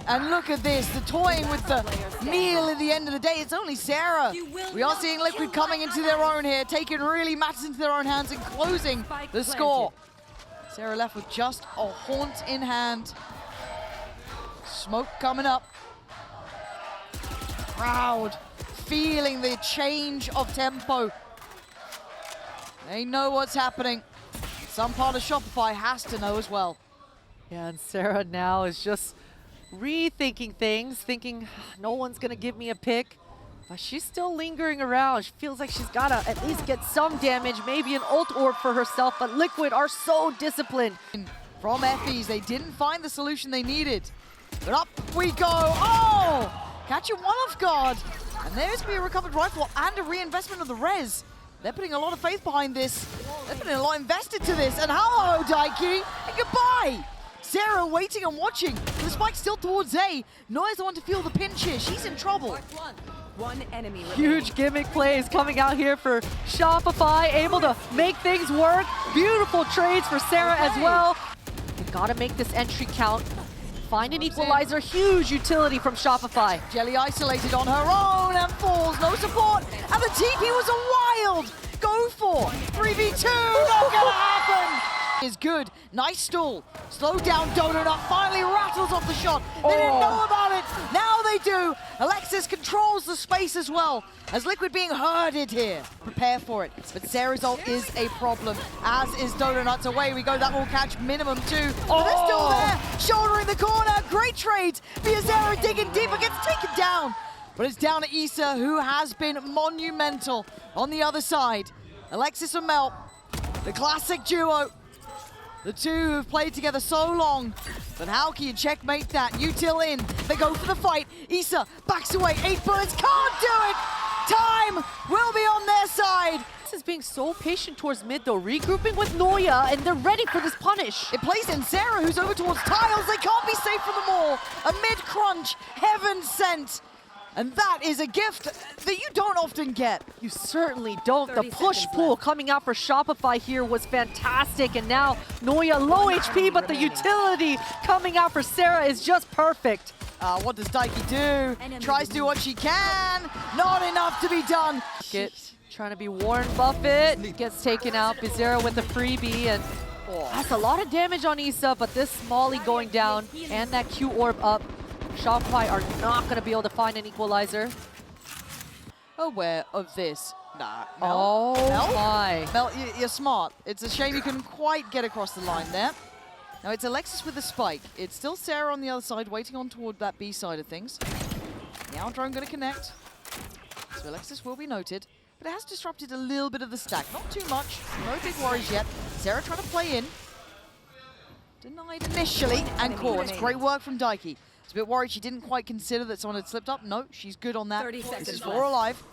And look at this, the toying with the meal at the end of the day. It's only Sarah. We are seeing Liquid coming into their own here, taking really matters into their own hands and closing the score. Sarah left with just a haunt in hand. Smoke coming up. Crowd feeling the change of tempo. They know what's happening. some part of Shopify has to know as well. Yeah, and Sarah now is just rethinking things, thinking no one's gonna give me a pick. But she's still lingering around. She feels like she's gotta at least get some damage, maybe an ult orb for herself, but Liquid are so disciplined. From Effie's, they didn't find the solution they needed. But up we go. Oh! Catching one off guard. And there's be a recovered rifle and a reinvestment of the res. They're putting a lot of faith behind this. They're putting a lot invested to this. And hello, Daiki, and goodbye. Sarah waiting and watching. The spike still towards A. Noya's the one to feel the pinch here. She's in trouble. One enemy remaining. Huge gimmick plays coming out here for Shopify, able to make things work. Beautiful trades for Sarah as well. They gotta make this entry count. Find an equalizer, huge utility from Shopify. Jelly isolated on her own and falls, no support. And the TP was a wild go for 3v2, not gonna happen. Is good, nice stall. Slow down, Donut finally rattles off the shot. They didn't know about it, now they do. Alexis controls the space as well, as Liquid being herded here. Prepare for it, but Sarah's ult is a problem, as is Donuts. Away we go, that will catch minimum 2. But they're still there, shouldering the corner, great trades. Sarah digging deeper, gets taken down. But it's down to Issa, who has been monumental on the other side. Alexis and Mel, the classic duo. The two who've played together so long, but how can you checkmate that? Util in, they go for the fight. Issa backs away, 8 bullets, can't do it! Time will be on their side. This is being so patient towards mid though, regrouping with Noya, and they're ready for this punish. It plays in Sarah, who's over towards tiles. They can't be safe from them all. A mid-crunch, heaven sent. And that is a gift that you don't often get. You certainly don't. The push-pull coming out for Shopify here was fantastic. And now Noya low HP, but the utility coming out for Sarah is just perfect. What does Daiki do? Tries to do what she can. Not enough to be done. Trying to be Warren Buffett. Gets taken out. Bizarra with a freebie. And that's a lot of damage on Issa, but this Molly going down and that Q orb up. Shopify are not going to be able to find an equalizer. Aware of this. Nah, Mel. Oh Mel? my. Mel, you're smart. It's a shame you couldn't quite get across the line there. Now it's Alexis with the spike. It's still Sarah on the other side, waiting on toward that B side of things. Now drone going to connect. So Alexis will be noted, but it has disrupted a little bit of the stack. Not too much. No big worries yet. Sarah trying to play in. Denied initially and caught. Great work from Daiki. A bit worried she didn't quite consider that someone had slipped up. No, she's good on that. 30 seconds This is left. 4 alive.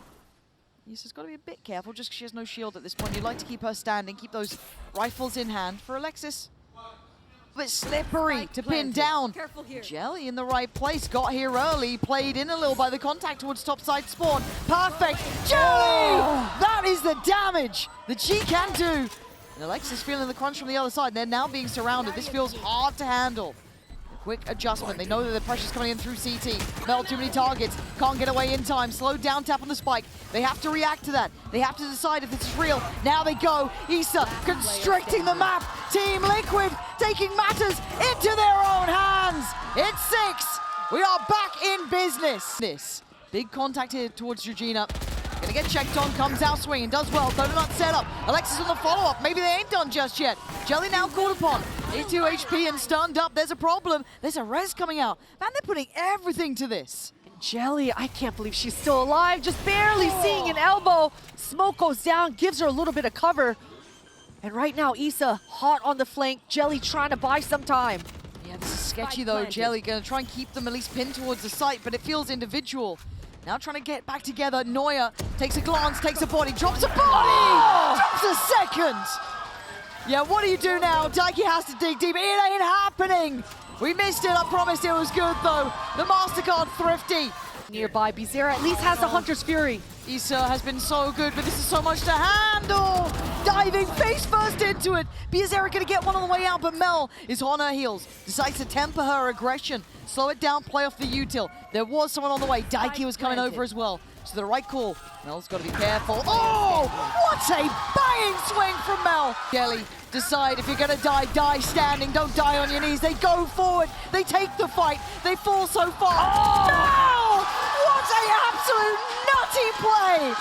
Issa's got to be a bit careful just because she has no shield at this point. You'd like to keep her standing, keep those rifles in hand. For Alexis, a bit slippery to pin down. Careful here. Jelly in the right place, got here early, played in a little by the contact towards topside spawn. Perfect, Jelly! That is the damage that she can do. And Alexis feeling the crunch from the other side. They're now being surrounded. This feels hard to handle. Quick adjustment. They know that the pressure's coming in through CT. Mel, too many targets. Can't get away in time. Slowed down tap on the spike. They have to react to that. They have to decide if this is real. Now they go. Issa constricting the map. Team Liquid taking matters into their own hands. It's 6. We are back in business. This big contact here towards Georgina. Gonna get checked on, comes out swinging, does well, Donut set up. Alexis on the follow-up, maybe they ain't done just yet. Jelly now called upon. 82 HP and stunned up, there's a problem. There's a res coming out. Man, they're putting everything to this. Jelly, I can't believe she's still alive, just barely seeing an elbow. Smoke goes down, gives her a little bit of cover. And right now, Issa hot on the flank, Jelly trying to buy some time. Yeah, this is sketchy though. Jelly gonna try and keep them at least pinned towards the site, but it feels individual. Now trying to get back together. Noya takes a glance, takes a body, drops a body! Drops a second! Yeah, what do you do now? Daiki has to dig deep. It ain't happening! We missed it, I promised it was good though. The MasterCard thrifty. Nearby, Bizarra at least has the Hunter's Fury. Issa has been so good, but this is so much to handle! Diving face first into it. Bizarra gonna get one on the way out, but Mel is on her heels. Decides to temper her aggression. Slow it down, play off the util. There was someone on the way. Daiki was coming over as well. So the right call. Mel's got to be careful. Oh! What a banging swing from Mel! Jelly, decide if you're going to die, die standing. Don't die on your knees. They go forward. They take the fight. They fall so far. Oh! Mel! What a absolute nutty play!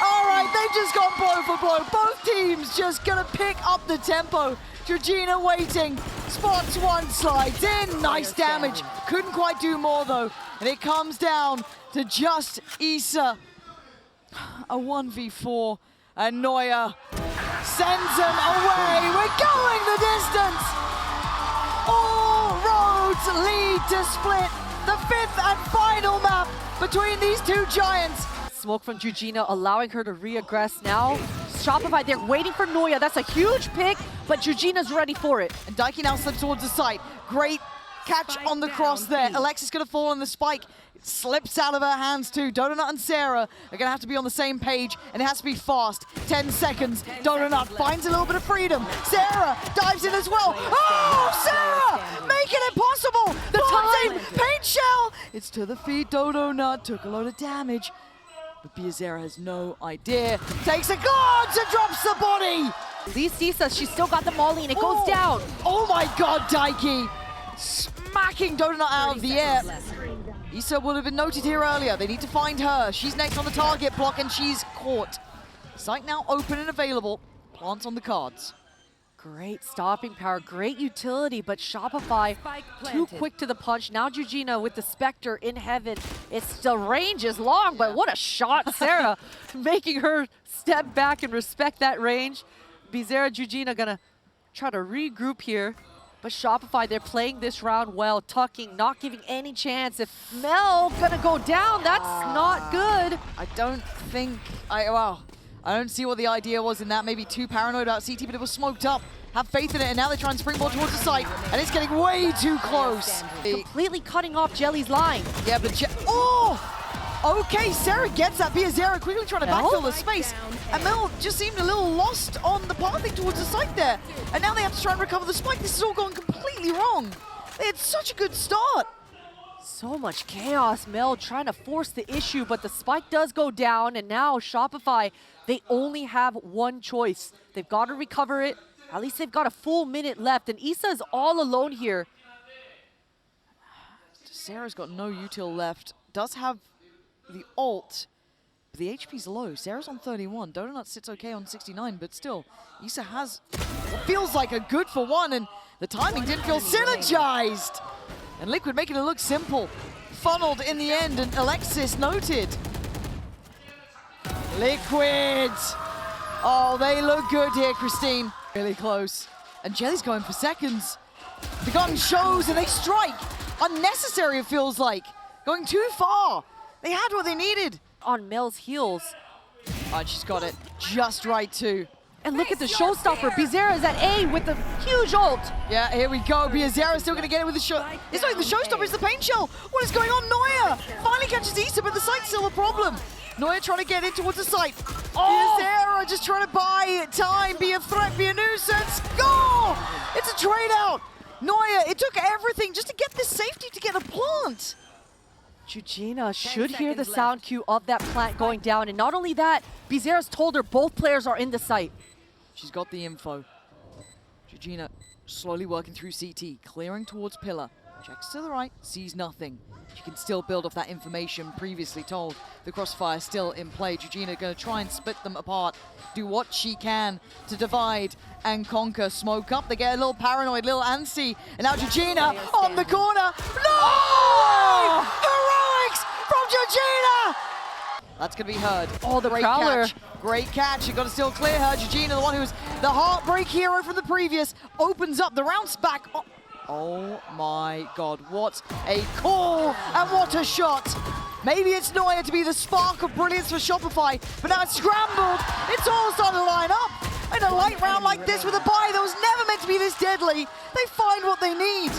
All right, they've just gone blow for blow. Both teams just gonna pick up the tempo. Georgina waiting, spots one, slides in, nice damage. Couldn't quite do more though. And it comes down to just Issa. A 1v4, and Neuer sends them away. We're going the distance. All roads lead to split. The 5th and final map between these two giants. Smoke from Georgina, allowing her to re-aggress now. Shopify, they're waiting for Neuer. That's a huge pick, but Georgina's ready for it. And Daiki now slips towards the site. Great catch on the cross there. Alexis gonna fall on the spike. It slips out of her hands too. Donut and Sarah are gonna have to be on the same page, and it has to be fast. 10 seconds. Donut finds a little bit of freedom. Sarah dives in as well. Oh, Sarah! Making it possible! The time! Paint shell! It's to the feet. Donut took a load of damage. But Biazera has no idea. Takes a glance and drops the body! At least Issa, she's still got the molly and it goes down. Oh my god, Daiki! Smacking Donut out of the air. Issa would have been noted here earlier. They need to find her. She's next on the target block and she's caught. Site now open and available. Plants on the cards. Great stopping power, great utility, but Shopify too quick to the punch. Now Georgina with the Spectre in heaven. The range is long, but what a shot, Sarah, making her step back and respect that range. Bizarra, Georgina gonna try to regroup here, but Shopify, they're playing this round well, tucking, not giving any chance. If Mel gonna go down, that's not good. I don't think, I don't see what the idea was in that. Maybe too paranoid about CT, but it was smoked up. Have faith in it, and now they're trying to springboard towards the site, and it's getting way too close. Completely cutting off Jelly's line. Yeah, but okay, Sarah gets that. Biazera quickly trying to backfill the space. And Mel just seemed a little lost on the pathing towards the site there. And now they have to try and recover the spike. This is all going completely wrong. They had such a good start. So much chaos. Mel trying to force the issue, but the spike does go down, and now Shopify, they only have one choice. They've got to recover it. At least they've got a full minute left, and Issa is all alone here. Sarah's got no util left. Does have the ult, but the HP's low. Sarah's on 31. Donut sits okay on 69, but still, Issa has what feels like a good for one, and the timing didn't feel synergized. And Liquid making it look simple. Funneled in the end, and Alexis noted. Liquid! Oh, they look good here, Christine. Really close. And Jelly's going for seconds. The gun shows and they strike. Unnecessary, it feels like. Going too far. They had what they needed. On Mel's heels. Oh, she's got it just right too. And look at the showstopper. Bizarra is at A with a huge ult. Yeah, here we go. Biazera's still going to get it with the show. It's like the showstopper is the paint shell. What is going on? Neuer finally catches Issa, but the site's still a problem. Neuer trying to get in towards the site. Biazera just trying to buy time, be a threat, be a nuisance. Go! It's a trade out. Neuer, it took everything just to get this safety to get a plant. Georgina should hear the sound cue of that plant going down. And not only that, Bizarra's told her both players are in the site. She's got the info. Georgina slowly working through CT, clearing towards Pillar. Checks to the right, sees nothing. She can still build off that information previously told. The crossfire still in play. Georgina going to try and split them apart. Do what she can to divide and conquer. Smoke up, they get a little paranoid, little antsy. And now Georgina on the corner. No! Heroics from Georgina! That's going to be heard. Oh, the Great Prowler. catch. Great catch. You've got to still clear her. Georgina, the one who was the heartbreak hero from the previous, opens up the rounds back. Oh my god, what a call and what a shot. Maybe it's Neuer to be the spark of brilliance for Shopify, but now it's scrambled. It's all starting to line up. In a light round like this with a buy that was never meant to be this deadly, they find what they need.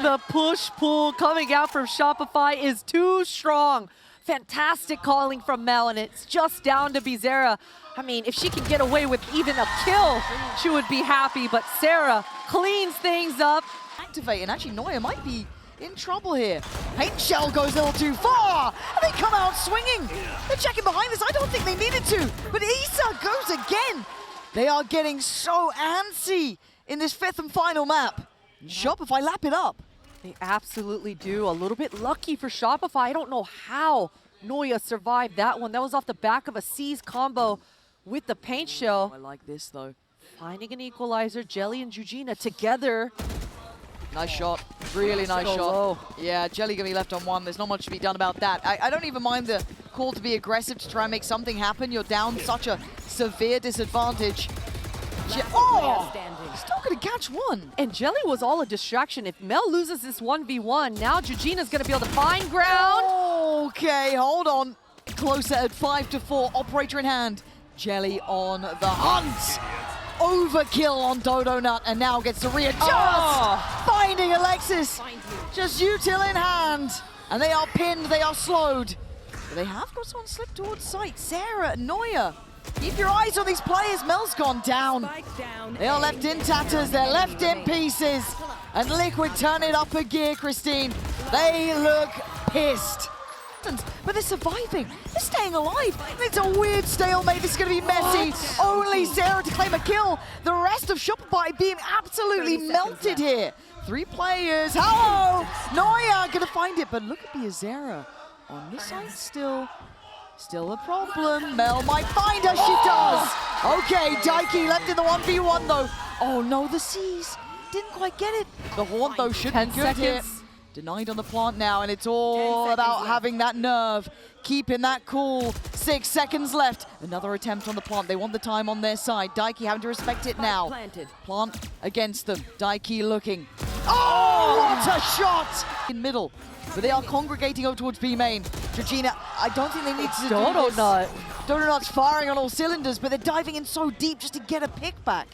The push-pull coming out from Shopify is too strong. Fantastic calling from Mel, and it's just down to Bizarra. I mean, if she can get away with even a kill, she would be happy, but Sarah cleans things up. Activate, and actually Neuer might be in trouble here. Paint shell goes a little too far, and they come out swinging. They're checking behind this. I don't think they needed to, but Issa goes again. They are getting so antsy in this 5th and final map. Shopify lap it up. They absolutely do. A little bit lucky for Shopify. I don't know how Noya survived that one. That was off the back of a Seize combo with the paint shell. I like this though. Finding an equalizer, Jelly and Jujina together. Nice shot. Really nice Go shot. low. Yeah, Jelly gonna be left on one. There's not much to be done about that. I don't even mind the call to be aggressive to try and make something happen. You're down such a severe disadvantage. Oh! Still gonna catch one. And Jelly was all a distraction. If Mel loses this 1v1, now Jujina's gonna be able to find ground. Okay, hold on. Closer at 5-4, operator in hand. Jelly on the hunt. Overkill on Dodo Nut, and now gets to readjust. Finding Alexis. Just util in hand. And they are pinned, they are slowed. But they have got someone slip towards sight. Sarah and Noya. Keep your eyes on these players. Mel's gone down. They are left in tatters. They're left in pieces. And Liquid turn it up a gear, Christine. They look pissed. But they're surviving. They're staying alive. It's a weird stalemate. This is going to be messy. Only Sarah to claim a kill. The rest of Shopify being absolutely melted here. 3 players. Hello! Noya going to find it. But look at Biazera on the side still. Still a problem. Mel might find her. She does. Okay, Daiki left in the 1v1 though. Oh no, the Seize didn't quite get it. The Haunt though should be 10 good here. seconds. Denied on the plant now, and it's all about having that nerve, keeping that cool. 6 seconds left. Another attempt on the plant. They want the time on their side. Daiki having to respect it now. Plant against them. Daiki looking. Oh, what a shot! In middle. But they are congregating over towards B main. Georgina, I don't think they need to do this. Donut. Dodo Nut's firing on all cylinders, but they're diving in so deep just to get a pick back.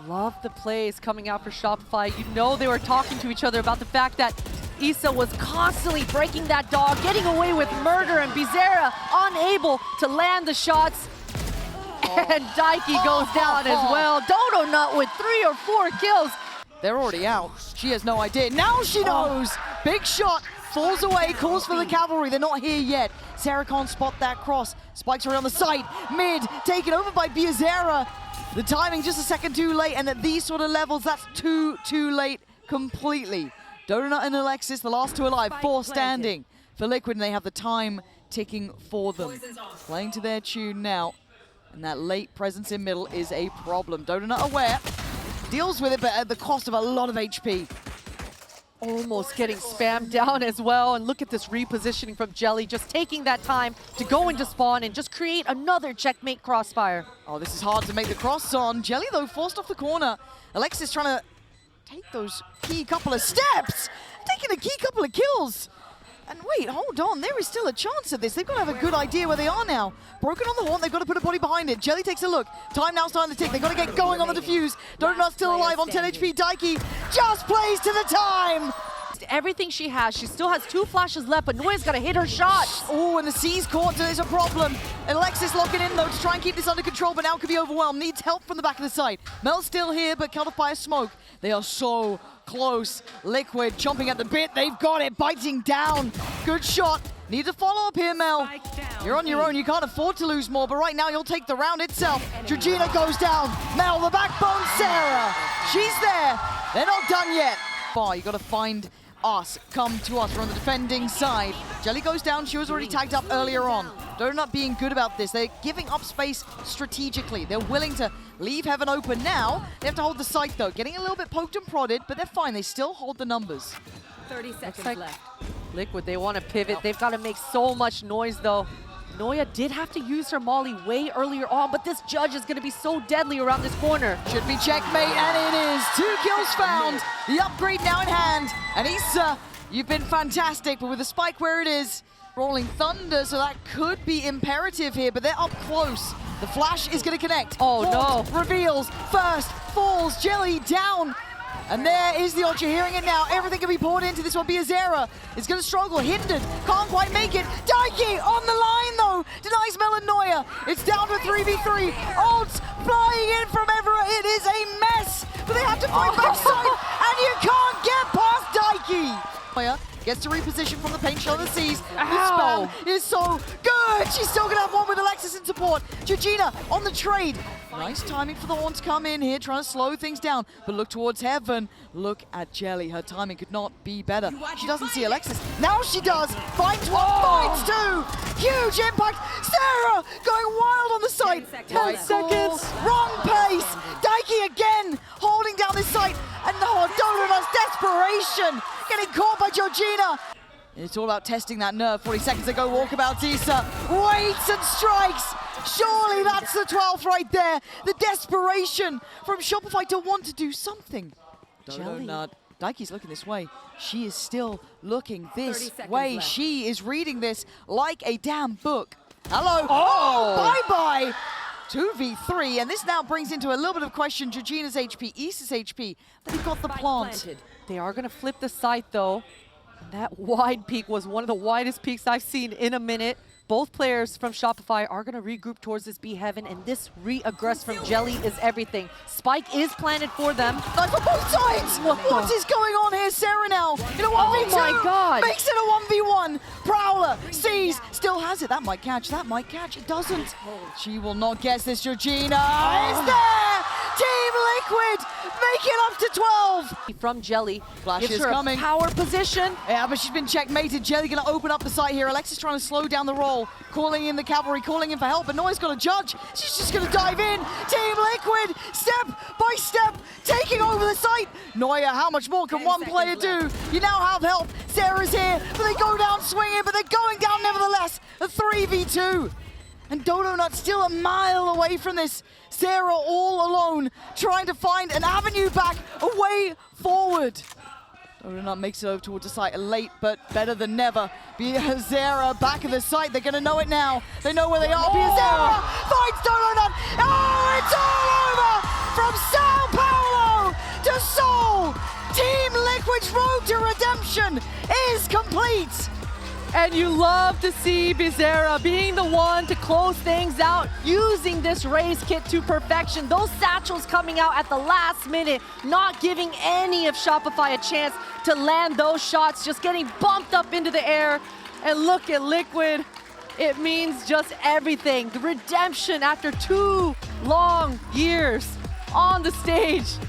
Love the plays coming out for Shopify. You know they were talking to each other about the fact that Issa was constantly breaking that dog, getting away with murder, and Bizarra unable to land the shots. And Daiki goes down as well. Dodo Nut with 3 or 4 kills. They're already out. She has no idea. Now she knows! Big shot, falls away, calls for the cavalry. They're not here yet. Sarah can't spot that cross. Spikes are on the side. Mid, taken over by Biazera. The timing just a second too late, and at these sort of levels, that's too late completely. Donut and Alexis, the last 2 alive, 4 standing for Liquid, and they have the time ticking for them. Playing to their tune now, and that late presence in middle is a problem. Donut aware, deals with it, but at the cost of a lot of HP. Almost getting spammed down as well. And look at this repositioning from Jelly, just taking that time to go into spawn and just create another checkmate crossfire. Oh, this is hard to make the cross on. Jelly, though, forced off the corner. Alexis trying to take those key couple of steps. Taking a key couple of kills. And wait, hold on. There is still a chance of this. They've got to have a good idea where they are now. Broken on the Haunt. They've got to put a body behind it. Jelly takes a look. Time now starting to tick. They've got to get going on the defuse. Donut's still alive on 10 HP. Daiki just plays to the time. Everything she has, she still has 2 flashes left, but Noya's got to hit her shot. Oh, and the Seize caught is a problem. And Alexis locking in, though, to try and keep this under control, but now could be overwhelmed. Needs help from the back of the site. Mel's still here, but countered by a smoke. They are so close. Liquid chomping at the bit. They've got it, biting down. Good shot. Need to follow up here, Mel. You're on your own. You can't afford to lose more, but right now you'll take the round itself. Georgina goes down. Mel, the backbone, Sarah. She's there. They're not done yet. Far, you got to find us. Come to us. We're on the defending side. Jelly goes down. She was already tagged up earlier on. They're not being good about this. They're giving up space strategically. They're willing to leave heaven open now. They have to hold the site, though. Getting a little bit poked and prodded, but they're fine. They still hold the numbers. 30 seconds left. Liquid, they want to pivot. They've got to make so much noise, though. Noya did have to use her molly way earlier on, but this judge is going to be so deadly around this corner. Should be checkmate, and it is. 2 kills found. The upgrade now in hand. And Issa, you've been fantastic, but with the spike where it is, Rolling Thunder, so that could be imperative here, but they're up close. The flash is going to connect. Oh, no. Reveals, first, falls, Jelly down. And there is the ult. You're hearing it now. Everything can be poured into this one. Biazera is going to struggle. Hindered. Can't quite make it. Daiki on the line, though. Denies Melanoia. It's down to 3v3. Ults flying in from everywhere. It is a mess. But they have to fight backside. And you can't get past Daiki. Gets to reposition from the paint shell of the seas. The Ow. spam is so good. She's still going to have one with Alexis in support. Georgina on the trade. Nice timing for the Horn to come in here, trying to slow things down. But look towards heaven. Look at Jelly. Her timing could not be better. She doesn't see Alexis. Now she does. Finds one, finds two. Huge impact. Sarah going wild on the site. 10 seconds. Wrong pace. Daiki again holding down this site. And Donuts desperation. Getting caught by Georgina. It's all about testing that nerve. 40 seconds ago, walkabout Issa waits and strikes. Surely that's the 12th right there. The desperation from Shopify to want to do something. Jelly. Donut. Daiki's looking this way. She is still looking 30 this seconds way. left. She is reading this like a damn book. Hello. Oh. Bye-bye. 2v3, and this now brings into a little bit of question Georgina's HP, Issa's HP. They've got the Spike plant. planted. They are going to flip the site, though. That wide peak was one of the widest peaks I've seen in a minute. Both players from Shopify are going to regroup towards this B heaven, and this re-aggress from Jelly is everything. Spike is planted for them. Knife on both sides! What is going on here? Sarah now in a 1v2. Oh my God. Makes it a 1v1. Prowler sees, still has it. That might catch, that might catch. It doesn't. She will not guess this. Georgina is there! Team Liquid make it up to 12. From Jelly. Flash Gives is her a coming. power position. Yeah, but she's been checkmated. Jelly gonna open up the site here. Alexis trying to slow down the roll. Calling in the cavalry, calling in for help, but Noya's got a judge. She's just gonna dive in. Team Liquid, step by step, taking over the site. Noya, how much more can 10 one player seconds do? You now have help. Sarah's here, but they go down swinging, but they're going down nevertheless. A 3v2. And Donut still a mile away from this. Sarah all alone, trying to find an avenue back, a way forward. Donut makes it over towards the site, late but better than never. Biazera back at the site, they're gonna know it now. They know where they are. Biazera finds Donut. Oh, it's all over! From Sao Paulo to Seoul, Team Liquid's road to redemption is complete. And you love to see Bizarra being the one to close things out, using this raise kit to perfection. Those satchels coming out at the last minute, not giving any of Shopify a chance to land those shots, just getting bumped up into the air. And look at Liquid. It means just everything. The redemption after 2 long years on the stage.